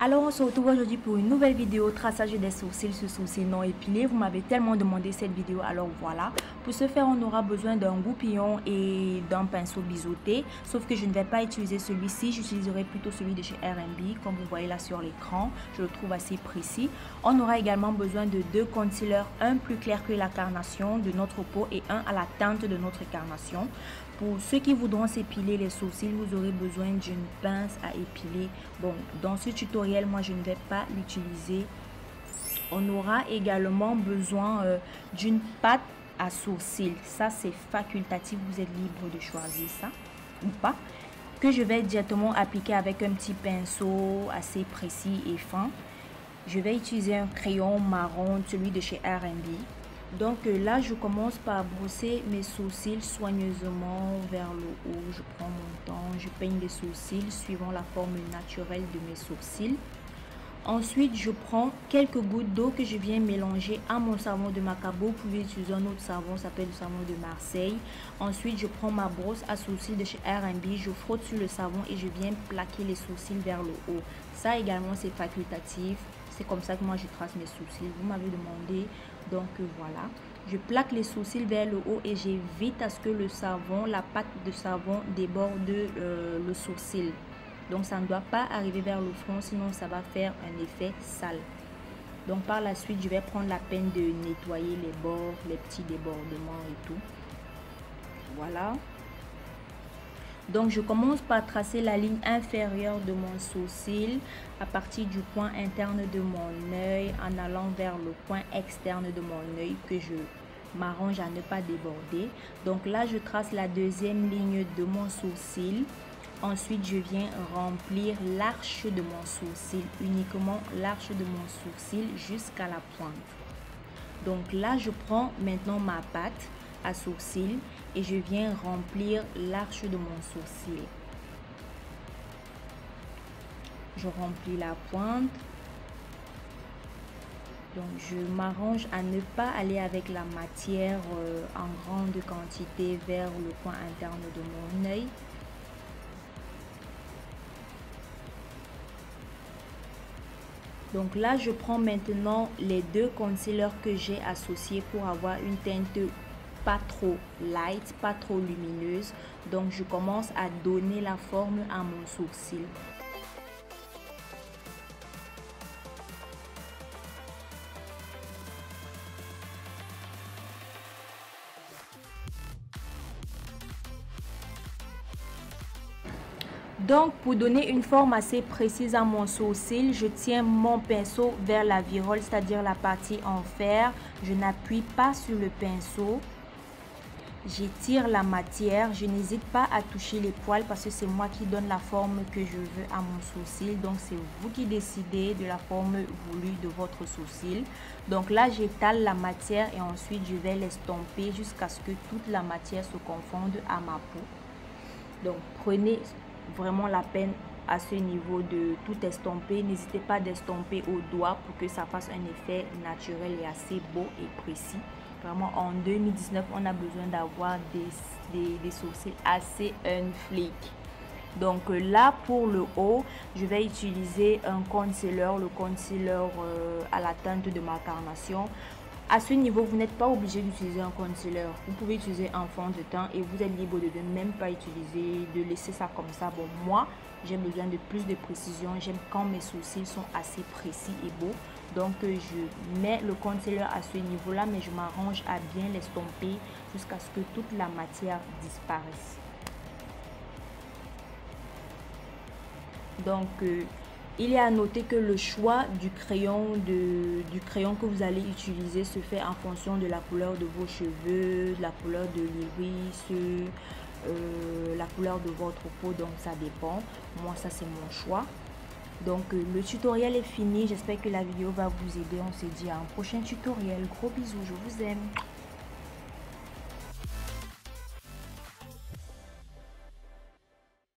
Alors on se retrouve aujourd'hui pour une nouvelle vidéo traçage des sourcils sur sourcils non épilés. Vous m'avez tellement demandé cette vidéo, alors voilà. Pour ce faire, on aura besoin d'un goupillon et d'un pinceau biseauté. Sauf que je ne vais pas utiliser celui-ci, j'utiliserai plutôt celui de chez R&B. Comme vous voyez là sur l'écran, je le trouve assez précis. On aura également besoin de deux concealers, un plus clair que la carnation de notre peau et un à la teinte de notre carnation. Pour ceux qui voudront s'épiler les sourcils, vous aurez besoin d'une pince à épiler. Bon, dans ce tutoriel, moi je ne vais pas l'utiliser. On aura également besoin d'une pâte à sourcils. Ça c'est facultatif, vous êtes libre de choisir ça ou pas. Que je vais directement appliquer avec un petit pinceau assez précis et fin. Je vais utiliser un crayon marron, celui de chez R&B. Donc là, je commence par brosser mes sourcils soigneusement vers le haut. Je prends mon temps, je peigne les sourcils suivant la forme naturelle de mes sourcils. Ensuite, je prends quelques gouttes d'eau que je viens mélanger à mon savon de Macabo. Vous pouvez utiliser un autre savon, ça s'appelle le savon de Marseille. Ensuite, je prends ma brosse à sourcils de chez R&B. Je frotte sur le savon et je viens plaquer les sourcils vers le haut. Ça également, c'est facultatif. C'est comme ça que moi je trace mes sourcils. Vous m'avez demandé, donc voilà. Je plaque les sourcils vers le haut et j'évite à ce que le savon, la pâte de savon déborde le sourcil. Donc ça ne doit pas arriver vers le front, sinon ça va faire un effet sale. Donc par la suite, je vais prendre la peine de nettoyer les bords, les petits débordements et tout. Voilà. Donc je commence par tracer la ligne inférieure de mon sourcil à partir du point interne de mon œil en allant vers le point externe de mon œil que je m'arrange à ne pas déborder. Donc là je trace la deuxième ligne de mon sourcil. Ensuite je viens remplir l'arche de mon sourcil, uniquement l'arche de mon sourcil jusqu'à la pointe. Donc là je prends maintenant ma pâte à sourcils et je viens remplir l'arche de mon sourcil. Je remplis la pointe. Donc je m'arrange à ne pas aller avec la matière en grande quantité vers le coin interne de mon œil. Donc là je prends maintenant les deux concealers que j'ai associés pour avoir une teinte pas trop light, pas trop lumineuse. Donc je commence à donner la forme à mon sourcil. Donc pour donner une forme assez précise à mon sourcil, je tiens mon pinceau vers la virole, c'est-à-dire la partie en fer. Je n'appuie pas sur le pinceau. J'étire la matière, je n'hésite pas à toucher les poils parce que c'est moi qui donne la forme que je veux à mon sourcil. Donc c'est vous qui décidez de la forme voulue de votre sourcil. Donc là j'étale la matière et ensuite je vais l'estomper jusqu'à ce que toute la matière se confonde à ma peau. Donc prenez vraiment la peine à ce niveau de tout estomper. N'hésitez pas d'estomper au doigt pour que ça fasse un effet naturel et assez beau et précis. Vraiment en 2019 on a besoin d'avoir des sourcils assez flic. Donc là pour le haut je vais utiliser un concealer, le concealer à la teinte de ma carnation. À ce niveau vous n'êtes pas obligé d'utiliser un concealer, vous pouvez utiliser un fond de teint et vous êtes libre de ne même pas utiliser, de laisser ça comme ça. Bon moi j'ai besoin de plus de précision, j'aime quand mes sourcils sont assez précis et beaux. Donc je mets le concealer à ce niveau là, mais je m'arrange à bien l'estomper jusqu'à ce que toute la matière disparaisse. Donc il est à noter que le choix du crayon que vous allez utiliser se fait en fonction de la couleur de vos cheveux, de la couleur de l'iris, la couleur de votre peau. Donc ça dépend. Moi ça c'est mon choix. Donc le tutoriel est fini. J'espère que la vidéo va vous aider. On se dit à un prochain tutoriel. Gros bisous, je vous aime.